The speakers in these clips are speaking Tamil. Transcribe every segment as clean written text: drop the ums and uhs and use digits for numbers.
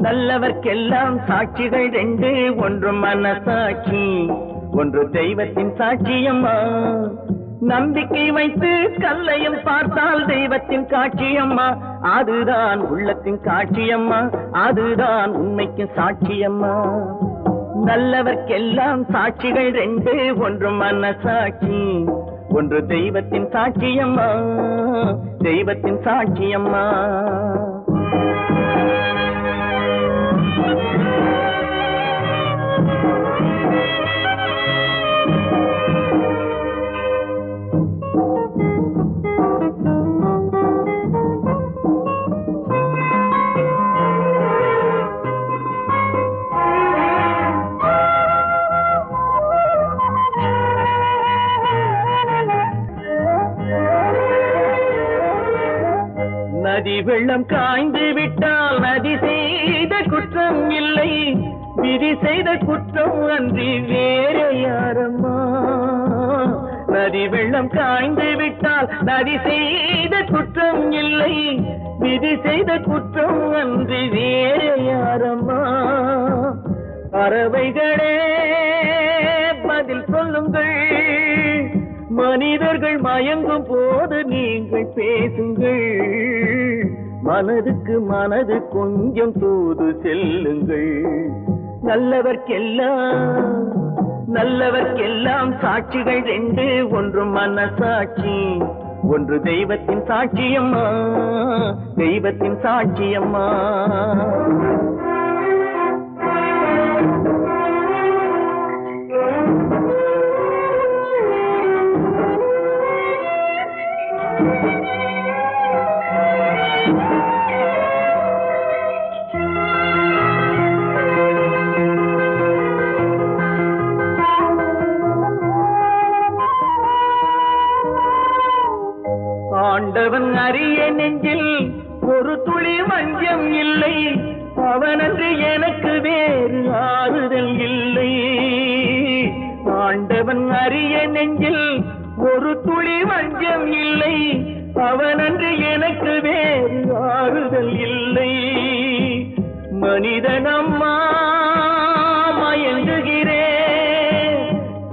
நல்லவர்க்கெல்லாம் சாட்சிகள் ரெண்டு, ஒன்று மனசாட்சி, ஒன்று தெய்வத்தின் சாட்சியம்மா. நம்பிக்கை வைத்து கல்லையும் பார்த்தால் தெய்வத்தின் காட்சியம்மா. அதுதான் உள்ளத்தின் காட்சியம்மா, அதுதான் உண்மைக்கு சாட்சியம்மா. நல்லவர்க்கெல்லாம் சாட்சிகள் ரெண்டு, ஒன்று மனசாட்சி, ஒன்று தெய்வத்தின் சாட்சியம்மா, தெய்வத்தின் சாட்சியம்மா. நதி வெள்ளம் காய்ந்து விட்டால் நதி செய்த குற்றம் இல்லை, விதி செய்த குற்றம் அன்றி வேறு யாரம்மா. நதி வெள்ளம் காய்ந்து விட்டால் நதி செய்த குற்றம் இல்லை, விதி செய்த குற்றம் அன்றி வேறு யாரம்மா. பறவைகளே பதில் சொல்லுங்கள், மனிதர்கள் மயங்கும் போது நீங்கள் பேசுங்கள். மனதுக்கு மனது கொஞ்சம் தூது செல்லுங்கள். நல்லவர்க்கெல்லாம் சாட்சிகள் ரெண்டு, ஒன்று மனசாட்சி, ஒன்று தெய்வத்தின் சாட்சியம்மா, தெய்வத்தின் சாட்சியம்மா. ஆண்டவன் அறிய நெஞ்சில் ஒரு துளி வஞ்சம் இல்லை, அவனன்று எனக்கு வேறு ஆறுதல் இல்லை. ஆண்டவன் அறிய நெஞ்சில் ஒரு துளி வஞ்சம் இல்லை, அவனன்று எனக்கு வேறு ஆறுதல் இல்லை. மனிதனம்மா மயங்குகிறேன்,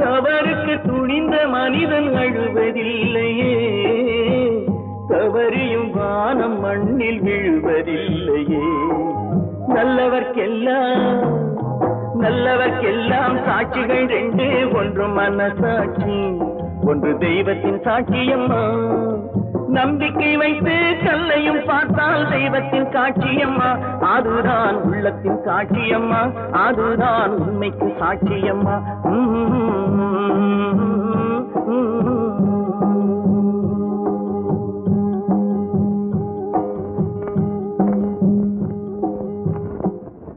தவறுக்கு துணிந்த மனிதன் அழுவதில்லையே, தவறியும் வானம் மண்ணில் விழுவதில்லையே. நல்லவர்க்கெல்லாம் சாட்சிகள் ரெண்டு, ஒன்று மனசாட்சி, ஒன்று தெய்வத்தின் சாட்சியம்மா. நம்பிக்கை வைத்து கல்லையும் பார்த்தால் தெய்வத்தின் காட்சியம்மா. அதுதான் உள்ளத்தின் காட்சியம்மா, அதுதான் உண்மைக்கு சாட்சியம்மா.